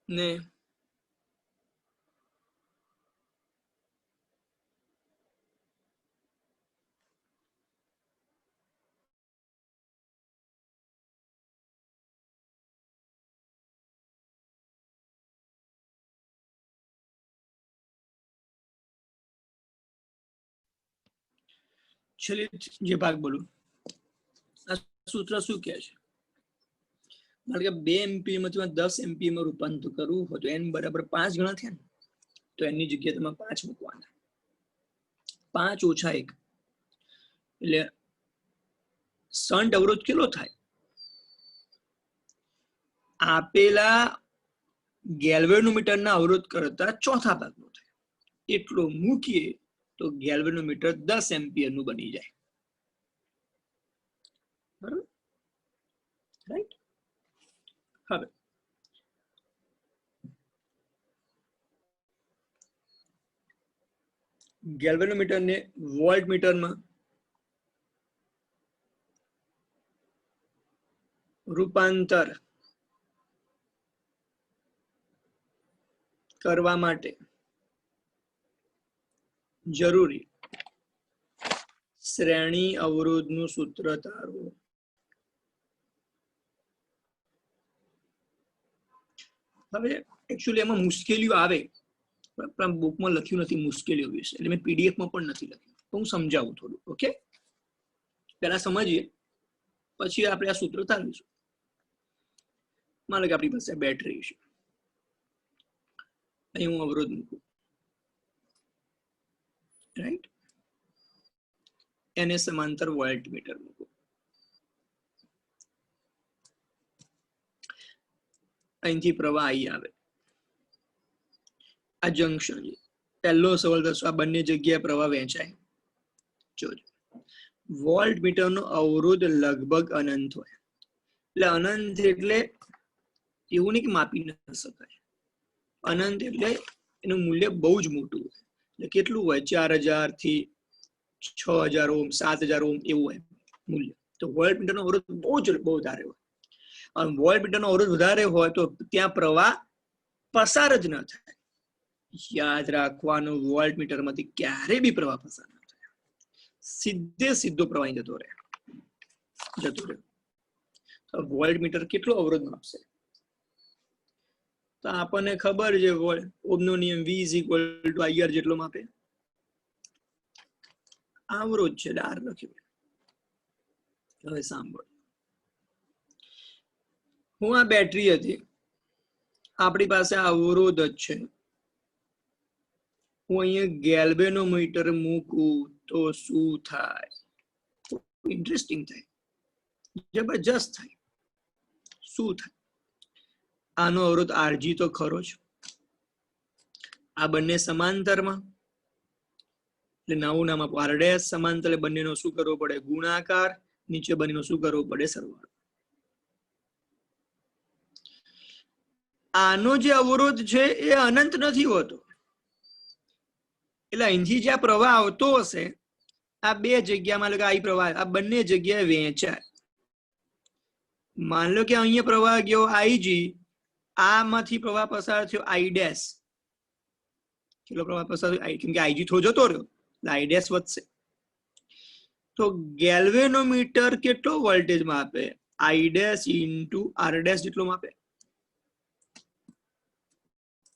ને છેલ્લે જે ભાગ બોલું, આ સૂત્ર શું કહે છે? કારણ કે 2 એમપીએ માંથી 10 એમપીએ માં રૂપાંતર કરવું હોય તો n બરાબર 5 ગણા થયા ને, તો એની જગ્યાએ તમે 5 મૂકવાના, 5 ઓછા 1 એટલે શન્ટ અવરોધ કેટલો થાય? આપેલા ગેલ્વેનોમીટરના અવરોધ કરતા ચોથા ભાગનો થાય, એટલો મૂકીએ તો ગેલ્વેનોમીટર 10 એમ્પિયર નું બની જાય. બરાબર, રાઈટ? હવે ગેલ્વેનોમીટર ને વોલ્ટ મીટરમાં રૂપાંતર કરવા માટે જરૂરી શ્રેણી અવરોધનું સૂત્ર તારો. હવે એકચ્યુઅલી એમાં મુશ્કેલીઓ આવે, પણ બુકમાં લખ્યું નથી મુશ્કેલીઓ વિશે, એટલે મેં પીડીએફમાં પણ નથી લખ્યું. તો હું સમજાવું થોડું. ઓકે, પહેલા સમજીએ પછી આપણે આ સૂત્ર તારવીશું. માનો કે આપણી પાસે બેટરી છે, અહીં હું અવરોધ મૂકું, રાઈટ? એને સમાંતર વોલ્ટ મીટર મૂકું. અહીંથી પ્રવાહ અહીં આવે, આ જંકશન. પહેલો સવાલ થશે, આ બંને જગ્યાએ પ્રવાહ વહેંચાય? જોજો, વોલ્ટ મીટરનો અવરોધ લગભગ અનંત હોય. એટલે અનંત એટલે એવું નહીં કે માપી ન શકાય. અનંત એટલે એનું મૂલ્ય બહુ જ મોટું હોય. એટલે કેટલું હોય? 4000 થી 6000 ઓહ્મ, 7000 ઓહ્મ એવું હોય મૂલ્ય. તો વોલ્ટ મીટરનો અવરોધ બહુ વધારે હોય. અને વોલ્ટ મીટરનો અવરોધ વધારે હોય તો ત્યાં પ્રવાહ પસાર જ ન થાય. યાદ રાખવાનું, વોલ્ટ મીટર માંથી ક્યારે બી પ્રવાહ પસાર ન થાય, સીધો પ્રવાહ જતો રહે. વોલ્ટ મીટર કેટલો અવરોધ માપશે? તો આપણને ખબર છે, ઓહ્મનો નિયમ V = IR જેટલો માપે. અવરોધ છે, R લખ્યું. હવે સાંભળો, હું આ બેટરી હતી, આપણી પાસે અવરોધ જ છે. હું અહીંયા ગેલ્વેનોમીટર મૂકું તો શું થાય? ઇન્ટરેસ્ટિંગ થાય, જબરજસ્ત થાય. શું થાય? આનો અવરોધ RG તો ખરો જ. આ બંને સમાંતરમાં, એટલે નવું નામ આપો R'. સમાંતર બંનેનો શું કરવો પડે? ગુણાકાર. નીચે બંનેનો શું કરવો પડે? સરવાળો. આનો જે અવરોધ છે એ અનંત નથી હોતો. એટલે અહીંથી જ્યાં પ્રવાહ આવતો હશે, આ બે જગ્યામાં, એટલે આ પ્રવાહ આ બંને જગ્યાએ વહેંચાય. માન લો કે અહીંયા પ્રવાહ ગયો IG, આમાંથી પ્રવાહ પસાર થયો I'. કેટલો પ્રવાહ પસાર થયો? કેમ કે IG થોડો જતો રહ્યો, એટલે I' વધશે. તો ગેલ્વેનોમીટર કેટલો વોલ્ટેજ માપે? I' into R' જેટલો માપે.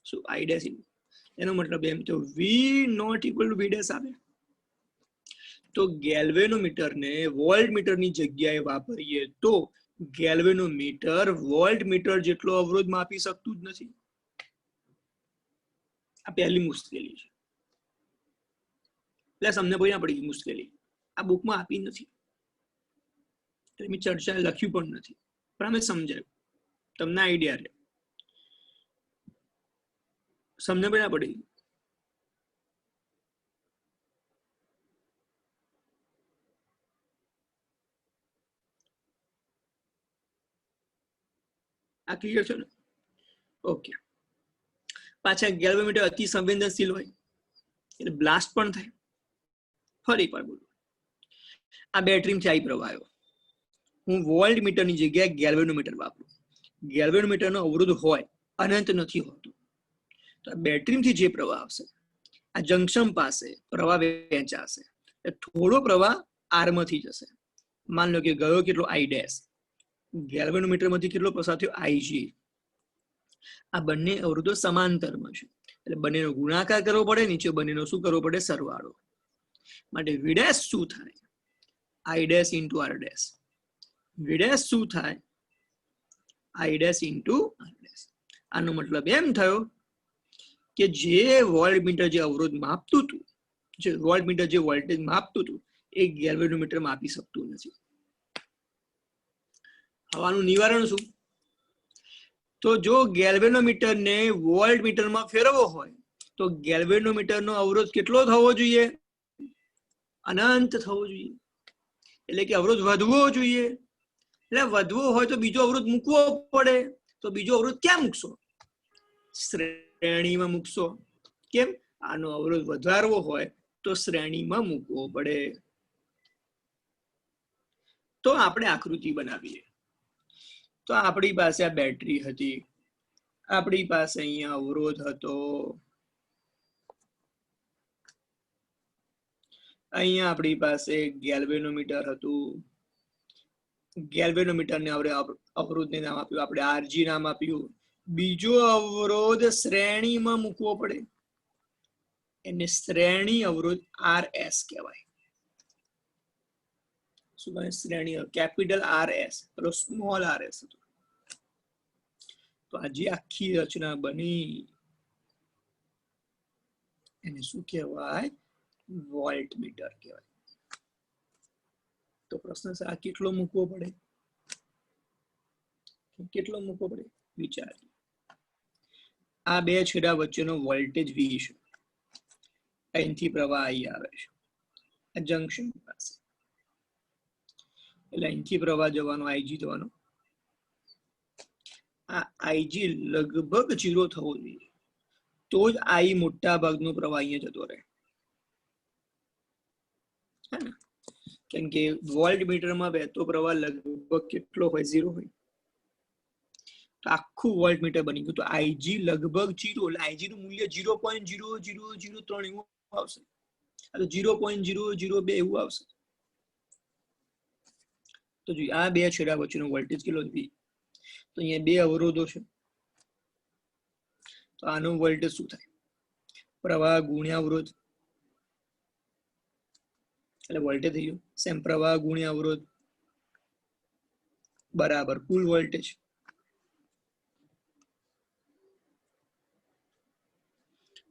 શું I'? એનો મતલબ એમ તો V0 = V' આવે. તો ગેલ્વેનોમીટરને વોલ્ટ મીટરની જગ્યાએ વાપરીએ તો ગેલ્વેનોમીટર વોલ્ટ મીટર જેટલો અવરોધ માપી શકતું જ નથી. આ પહેલી મુશ્કેલી છે. એટલે તમને કોઈ ના પડી મુશ્કેલી, આ બુકમાં આપી નથી, એની ચર્ચા લખ્યું પણ નથી, પણ અમે સમજાયું, તમને આઈડિયા રહે. સમજ ના પડી? આ ક્લિયર છે ને? ઓકે. પાછા ગેલ્વેનોમીટર અતિ સંવેદનશીલ હોય, એટલે બ્લાસ્ટ પણ થાય. ફરી એકવાર બોલું, આ બેટરીમાંથી આવી પ્રવાહ આવ્યો, હું વોલ્ટ મીટરની જગ્યાએ ગેલ્વેનોમીટર વાપરું. ગેલ્વેનોમીટરનો અવરોધ હોય અનંત નથી હોતું. તો બેટરીમાંથી જે પ્રવાહ આવશે આ જંકશન પાસે પ્રવાહ વહેંચાશે, થોડો પ્રવાહ આરમાંથી જશે. માન લો કે ગયો કેટલો આઈ ડેશ, ગેલ્વેનોમીટર માંથી કેટલો પસાર થયો આઈજી. આ બંને અવરોધો સમાંતરમાં છે એટલે બંનેનો ગુણાકાર કરવો પડે, નીચે બંનેનો શું કરવો પડે, સરવાળો. માટે વી ડેશ શું થાય, આઈ dash into are dash. V dash શું થાય, આઈ ડેશ ઇન્ટુ આર ડેશ. આનો મતલબ એમ થયો કે જે વોલ્ટમીટર જે અવરોધ માપતું હતું, જે વોલ્ટમીટર જે વોલ્ટેજ માપતું હતું એ ગેલ્વેનોમીટર માપી શકતું નથી. હવાનું નિવારણ શું? તો જો ગેલ્વેનોમીટરને વોલ્ટમીટરમાં ફેરવવો હોય તો ગેલ્વેનોમીટરનો અવરોધ કેટલો થવો જોઈએ, અનંત થવો જોઈએ. એટલે કે અવરોધ વધવો જોઈએ. એટલે વધવો હોય તો બીજો અવરોધ મૂકવો પડે. તો બીજો અવરોધ ક્યાં મૂકશો, શ્રેણીમાં મૂકશો. કેમ? આનો અવરોધ વધારવો હોય તો શ્રેણીમાં મૂકવો પડે. તો આપણે આકૃતિ બનાવીએ. તો આપણી પાસે આ બેટરી હતી, આપણી પાસે અહીંયા અવરોધ હતો, અહીંયા આપણી પાસે ગેલ્વેનોમીટર હતું. ગેલ્વેનોમીટરને આપણે અવરોધને નામ આપ્યું, આપણે આરજી નામ આપ્યું. બીજો અવરોધ શ્રેણીમાં મૂકવો પડે, એને શ્રેણી અવરોધ આર એસ કહેવાય. શું કહે? શ્રેણી કેપિટલ આર એસ, પેલો સ્મોલ આર એસ હતો. તો આજે આખી રચના બની એને શું કહેવાય, વોલ્ટમીટર કહેવાય. તો પ્રશ્ન છે આ કેટલો મૂકવો પડે, કેટલો મૂકવો પડે વિચારીએ. આ બે છેડા વચ્ચેનો વોલ્ટેજ વી છે, અહીંથી પ્રવાહ અહીં આવે છે આ જંકશન પાસે, એટલે અહીંથી પ્રવાહ જવાનો આઈજી જવાનો. આ આઈજી લગભગ 0 થવો જોઈએ તો જ આઈ મોટા ભાગનો પ્રવાહ અહીંયા જતો રહે. કેમ કે વોલ્ટમીટરમાં વહેતો પ્રવાહ લગભગ કેટલો હોય, 0 હોય. તો આખું વોલ્ટમીટર બની ગયું. તો આઈજી લગભગ 0, એટલે આઈજી નું મૂલ્ય 0.0003 એવું આવશે, આ તો 0.002 એવું આવશે. તો જોઈએ આ બે છેડા વચ્ચેનો વોલ્ટેજ કેટલો છે, તો અહીંયા બે અવરોધો છે. તો આનો વોલ્ટેજ શું થાય, પ્રવાહ ગુણ્યા અવરોધ, એટલે વોલ્ટેજ થઈ ગયો. સેમ પ્રવાહ ગુણ્યા અવરોધ બરાબર કુલ વોલ્ટેજ.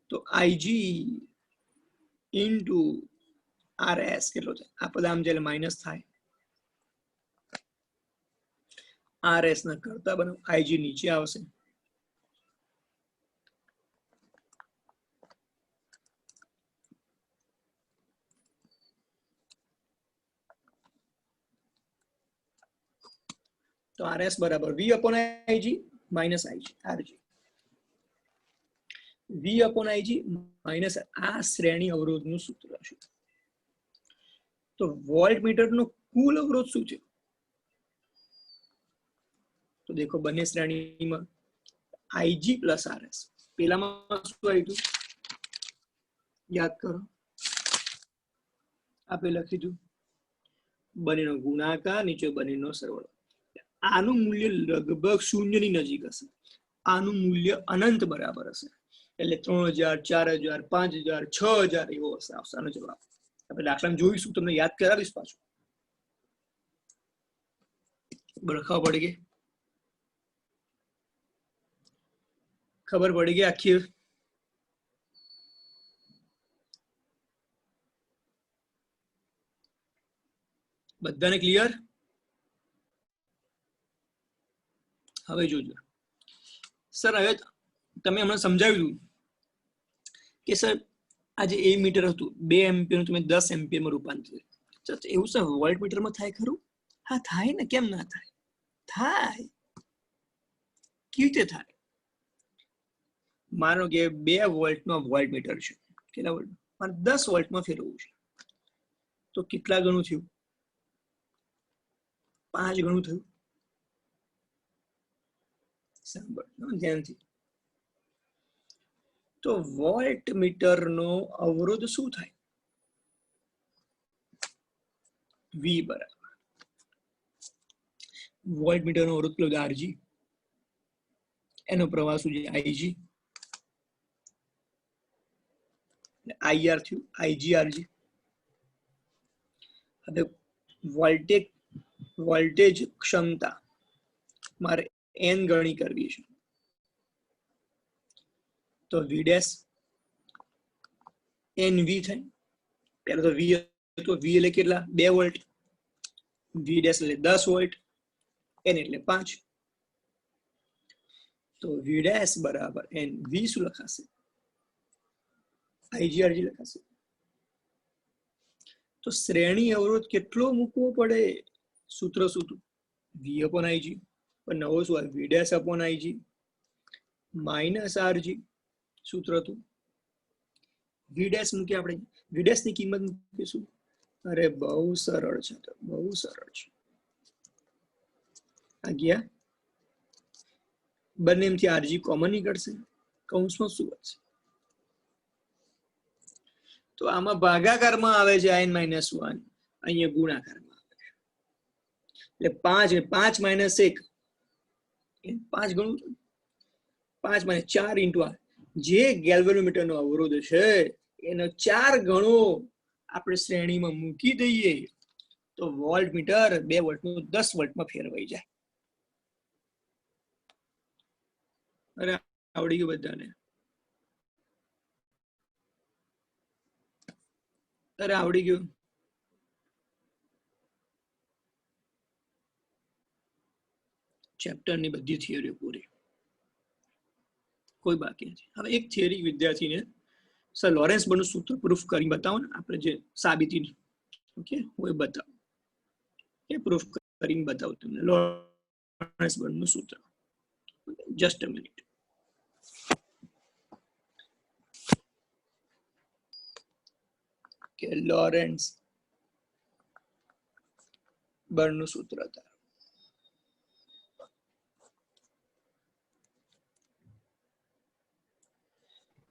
તો આઈજી ઇન્ટુ આર એસ કેટલો છે, આ પદ આમ જ્યારે માઇનસ થાય, આર એસ ના કરતા બનો, આઈજી નીચે આવશે. તો આર એસ બરાબર V upon IG minus IG RG, V upon IG minus આ શ્રેણી અવરોધનું સૂત્ર છે. તો વોલ્ટમીટરનો કુલ અવરોધ શું છે, તો દેખો બંને શ્રેણીમાં આઈજી પ્લસ આરએસ. પેલામાં શું આવ્યું યાદ કરો, આપણે લખી દીધું બંનેનો ગુણાકાર, નીચે બંનેનો સરવાળો. આનું મૂલ્ય લગભગ 0 ની નજીક હશે, આનું મૂલ્ય અનંત બરાબર હશે. એટલે 3000, 4000, 5000, 6000 એવો હશે આવશે આનો જવાબ. આપણે દાખલામાં જોઈશું, તમને યાદ કરાવીશ પાછું. બરખાવ પડી ગઈ, ખબર પડી ગઈ આખી? બધાને ક્લિયર? હવે જોજો સર, હવે તમે હમણાં સમજાવ્યું કે સર આજે એ મીટર હતું 2 એમ્પિયર તમે 10 એમ્પિયરમાં રૂપાંતરિત. એવું સર વોલ્ટમીટરમાં થાય ખરું? હા થાય ને, કેમ ના થાય? થાય. કેવી રીતે થાય? માનો કે 2 વોલ્ટમાં વોલ્ટમીટર છે, કેટલા વોલ્ટ, મારે 10 વોલ્ટમાં ફેરવવું છે, તો કેટલા ગણું થયું? 5 ગણું થયું. સાંભળ ધ્યાનથી, તો વોલ્ટ મીટર નો અવરોધ શું થાય? વી બરાબર વોલ્ટ મીટર નો અવરોધ પેલો આરજી, એનો પ્રવાહ શું છે? આઈજી. આઈઆર થયું આઈજીઆરજી. હવે વોલ્ટેજ ક્ષમતા મારે એન ગણી કરવી છે, તો વી ડેશ એન વી થાય. પહેલા તો વી હતો, વી એટલે કેટલા? 2 વોલ્ટ. વી ડેશ એટલે 10 વોલ્ટ, એન એટલે 5. તો વી ડેશ બરાબર એન વી શું લખાશે? આઈજીઆરજી લખાશે. તો શ્રેણી અવરોધ કેટલો મૂકવો પડે? સૂત્ર શું હતું? V upon I G. પણ નવો શું આવે? V dash upon IG minus R G. સૂત્ર હતું વી ડેશ મૂકી, આપણે વી ડેશ ની કિંમત મૂકીશું. અરે બહુ સરળ છે, તો બહુ સરળ છે. આ ગયા બંનેમાંથી આરજી કોમન નીકળશે, કૌંસમાં શું વધશે? તો આમાં ભાગાકારમાં આવે છે n - 1, અહીંયા ગુણાકારમાં આવે છે. એટલે 5 -1 5 ગણું 5 - 4 × r, જે ગેલ્વેનોમીટર નો અવરોધ છે એનો 4 ગણો આપણે શ્રેણીમાં મૂકી દઈએ તો વોલ્ટ મીટર 2 વોલ્ટનું 10 વોલ્ટમાં ફેરવાઈ જાય. અરે આવડી ગયું બધાને? અરે આવડી ગયું? ચેપ્ટરની બધી થિયરીઓ પૂરી, કોઈ બાકી નથી. હવે એક થિયરી વિદ્યાર્થીને સર લોરેન્સ બર્નનું સૂત્ર પ્રૂફ કરી બતાવો ને, આપણે જે સાબિતી. ઓકે, હું એ બતાવું, એ પ્રૂફ કરીને બતાવું તમને લોરેન્સ બર્નનું સૂત્ર. Just a minute. કે લોરેન્સ બર્નનું સૂત્ર હતા.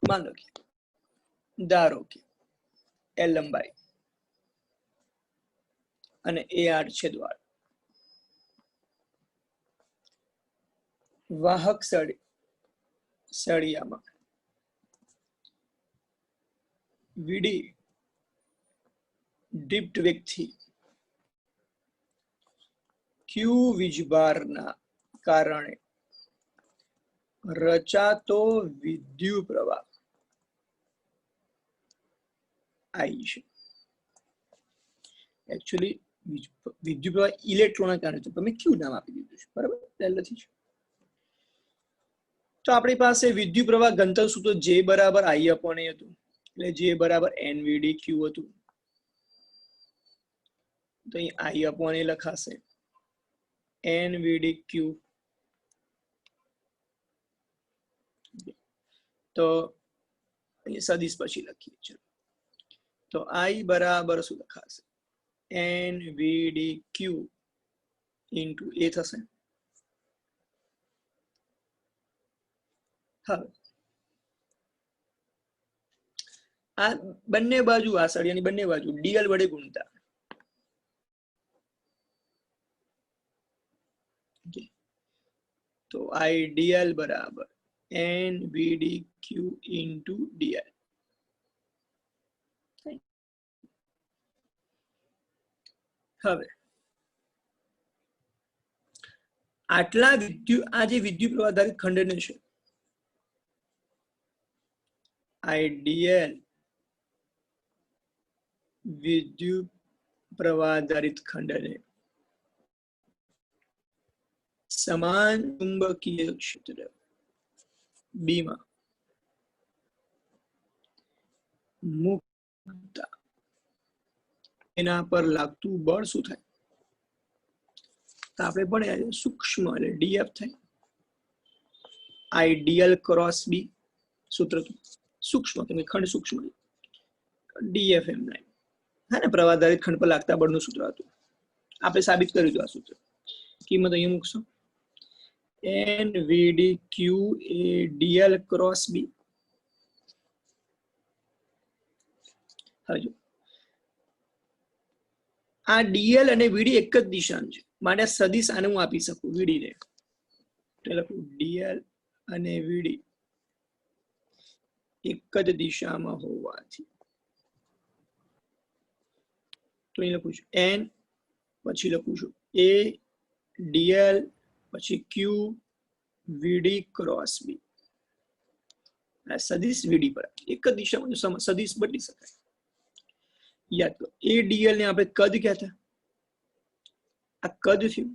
માનો કે ધારો કે એલ લંબાઈ અને એ 8 છેદવાળ વાહક સળિયામાં વીડી ડિપ્ટ વેગથી ક્યુ વીજભારના કારણે રચાતો વિદ્યુત પ્રવાહ આઈ છે. એકચ્યુઅલી વિદ્યુત પ્રવાહ ઇલેક્ટ્રોનના કારણે છે, તમે ક્યુ નામ આપી દીધું છે, બરાબર? પહેલેથી જ. તો આપણી પાસે વિદ્યુત પ્રવાહ ઘનતા સૂત્ર જે બરાબર આઈ અપોન એ હતું, એટલે જે બરાબર એનવીડી ક્યુ હતું. તો અહીં આઈ અપોન એ લખાશે, એનવીડી ક્યુ. તો અહીં સદિશ પછી લખીએ છીએ. તો આઈ બરાબર શું લખાશે? એનવીડી ક્યુ ઇન્ટુ એ થશે. હવે આ બંને બાજુ, આ સળિયાની બંને બાજુ ડીએલ વડે ગુણતા, તો આઈડીએલ બરાબર એનવીડી ક્યુ ઇન્ટુ ડીએલ. હવે આટલા આ જે વિદ્યુત પ્રવાહ આધારિત ખંડને છે, આઈડીએલ વિદ્યુત પ્રવાહ આધારિત ખંડને સમાન ચુંબકીય ક્ષેત્ર બી માં મુકતા એના પર લાગતું બળ શું થાય? તો આપણે પણ સૂક્ષ્મ એટલે ડીએફ થાય. આઈડીએલ ક્રોસ બી સૂત્ર સૂક્ષ્મ, તમે ખંડ સૂક્ષ્મ ડીએફ એમ લાઈન, હા ને, પ્રવાહ આધારિત ખંડ પર લાગતા બળનું સૂત્ર હતું. આપણે સાબિત કર્યું હતું આ સૂત્ર. કિંમત અહીંયા મૂકશો, એન વીડી ક્યુ એ ડીએલ ક્રોસ બી હવે જો આ ડીએલ અને વીડી એક જ દિશામાં છે માટે સદિશ આને હું આપી શકું વીડી ને, તો લખું ડીએલ અને વીડી એક જ દિશામાં હોવાથી તો અહીં લખું છું એન, પછી લખું છું એ ડીએલ, પછી ક્યુ વીડી ક્રોસ બી. સદિશ વીડી પર એક જ દિશામાં સદિશ બદલી શકાય. યાદ કરો એ ડીએલ ને આપણે કદ કહેતા, આ કદ થયું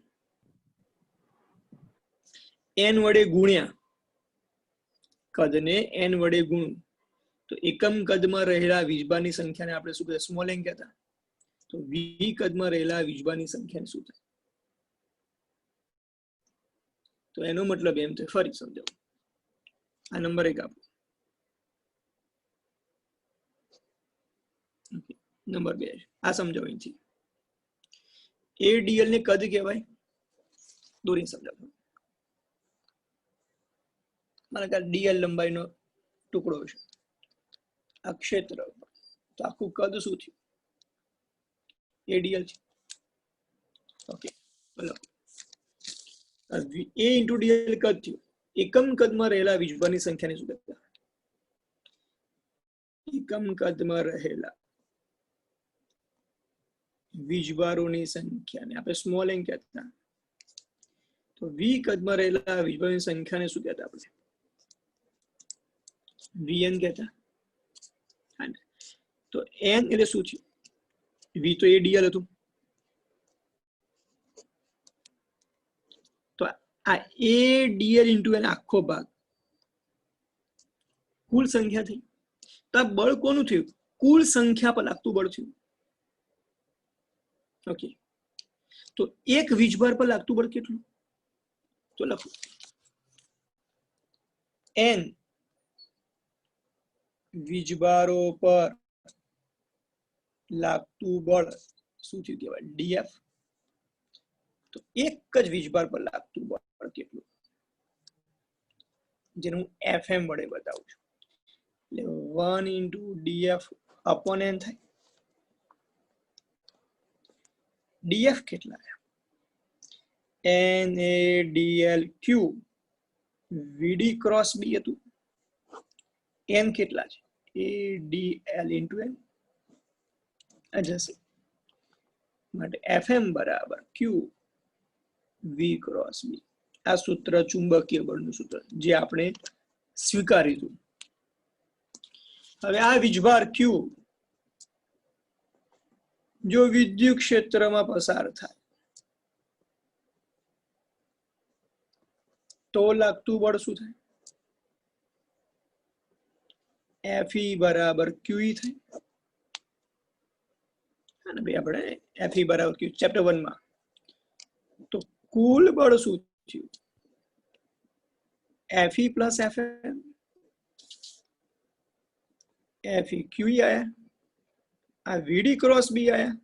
એન વડે ગુણ્યા કદને એન વડે ગુણું તો એકમ કદમાં રહેલા વીજભારની સંખ્યાને આપણે શું કહેતા, સ્મોલ એન કહેતા. તો વી કદમાં રહેલા વીજભારની સંખ્યાને શું થાય, તો એનો મતલબ એમ થાય, ફરી સમજાવું, આ નંબર એક આપો, નંબર 2 આ સમજાવો અહીંથી. એ ડીએલ ને કદ કહેવાય, દોરી સમજાવો. મને કે ડીએલ લંબાઈનો ટુકડો છે, આ ક્ષેત્ર, તો આખું કદ શું થયું, એડીએલ છે. ઓકે, બોલો એ ઇન્ટુ ડીએલ કદ થયું, એકમ કદમાં રહેલા વીજભારની સંખ્યાને શું કહેતા, એકમ કદમાં રહેલા વીજભારોની સંખ્યાને આપણે સ્મોલ એન કહેતા. તો વી કદમાં રહેલા વીજભારોની સંખ્યાને શું કહેતા આપણે, વીએન કહેતા. તો એન એટલે શું થયું, વી તો એડીએલ હતું, તો આ એડીએલ ઇન્ટુ એન આખો ભાગ કુલ સંખ્યા થઈ. તો આ બળ કોનું થયું, કુલ સંખ્યા પર લાગતું બળ થયું. ઓકે, તો એક વીજભાર પર લાગતું બળ કેટલું, તો લખો એન વીજભારો પર લાગતું બળ શું થયું કહેવાય, ડીએફ. તો એક જ વીજભાર પર લાગતું બળ કેટલું, જેને હું એફએમ વડે બતાવું છું, એટલે 1 ઇન્ટુ ડીએફ અપોન એન થાય. ડીએફ કેટલા, એન એ ડીએલ ક્યુ વીડી ક્રોસ બી હતું, એન કેટલા છે, એ ડીએલ ઇન્ટુ એન આ જશે, માટે એફએમ બરાબર ક્યુ વી ક્રોસ બી. આ સૂત્ર ચુંબકીય બળનું સૂત્ર જે આપણે સ્વીકારીશું. હવે આ વીજભાર ક્યુ જો વિદ્યુત ક્ષેત્રમાં પસાર થાય તો લાગતું બળ શું થાય, એફઈ બરાબર ક્યુઈ થાય. અને ભાઈ આપણે એફઈ બરાબર ક્યુ ચેપ્ટર 1 માં, તો કુલ બળ શું થયું, એફઈ પ્લસ એફએમ, એફઈ ક્યુઈ આયા, આ વીડી ક્રોસ બી આયા,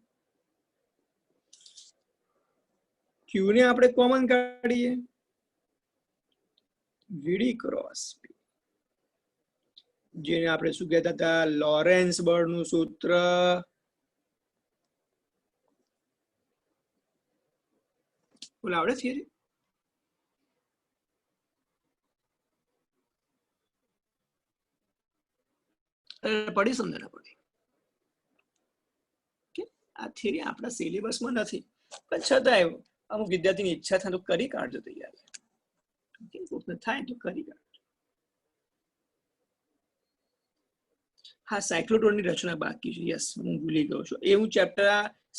ક્યુ ને આપણે કોમન કાઢીએ, વીડી ક્રોસ બી, જેને આપણે શું કહેતા હતા, લોરેન્સ બળનું સૂત્ર. બોલા આવડે થિયરી, પડી સમજે ના પડી. આ થિયરી આપણા સિલેબસમાં નથી, પણ છતાં અમુક વિદ્યાર્થીની ઈચ્છા થાય તો કરી કાઢજો તૈયારી, થાય તો કરી કાઢજો. હા, સાયક્લોટ્રોનની રચના બાકી છે, યસ હું ભૂલી ગયો છું, એ હું ચેપ્ટર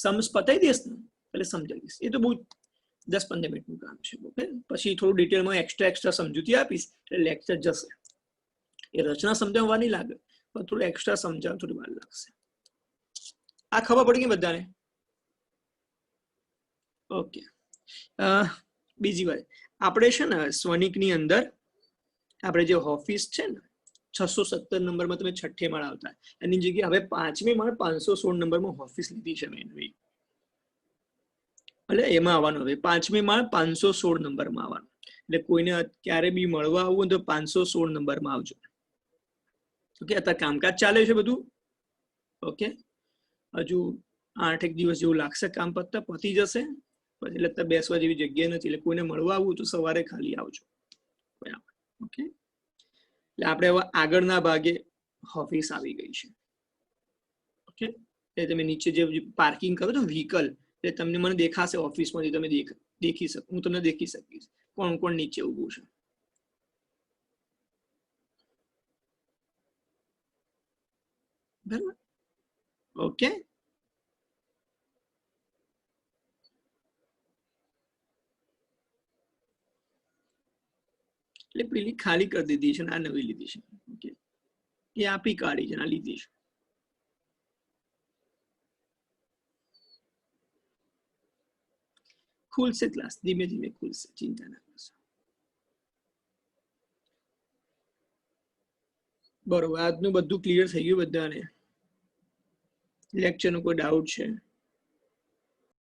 સમજ પતાવી દઈશ ને એટલે સમજાવી દઈશ. એ તો બહુ 10-15 મિનિટનું કામ છે. ઓકે, પછી થોડું ડિટેલમાં એક્સ્ટ્રા સમજૂતી આપીશ એટલે લેક્ચર જશે. એ રચના સમજાવવા નહીં લાગે, પણ થોડું એક્સ્ટ્રા સમજાવવા થોડી વાર લાગશે. આ ખબર પડી ગઈ બધાને? ઓકે, બીજી વાત, આપણે છે ને સ્વનિકની અંદર આપણે જે ઓફિસ છે ને 617 નંબરમાં તમે છઠ્ઠે માળ આવતા, એની જગ્યાએ હવે 5મી માળ 516 નંબરમાં ઓફિસ લીધી છે મેં, એટલે એમાં આવવાનું. હવે 5મી માળ 516 નંબરમાં આવવાનું, એટલે કોઈને ક્યારે બી મળવા આવવું તો 516 નંબરમાં આવજો. ઓકે, અત્યારે કામકાજ ચાલે છે બધું. ઓકે, હજુ 8 દિવસ જેવું લાગશે કામ પતતા, પતી જશે પછી. એટલે બેસવા જેવી જગ્યા નથી, એટલે કોઈને મળવા આવવું તો સવારે ખાલી આવજો. બરાબર, ઓકે. એટલે આપણે હવે આગળના ભાગે ઓફિસ આવી ગઈ છે. ઓકે, એટલે તમે નીચે જે પાર્કિંગ કરો છો વ્હીકલ, એટલે તમને મને દેખાશે ઓફિસમાંથી, તમે દેખી શકો, હું તમને દેખી શકીશ કોણ કોણ નીચે ઊભું છે. બરાબર, ઓકે. એટલે પેલી ખાલી કરી દીધી છે, આ નવી લીધી છે. ઓકે, એ આપી કાઢી છે, આ લીધી છે. ખુલશે ક્લાસ, ધીમે ધીમે ખુલશે, ચિંતા ના કરશો. બરોબર, આજનું બધું ક્લિયર થઈ ગયું બધાને? લેક્ચર નો કોઈ ડાઉટ છે?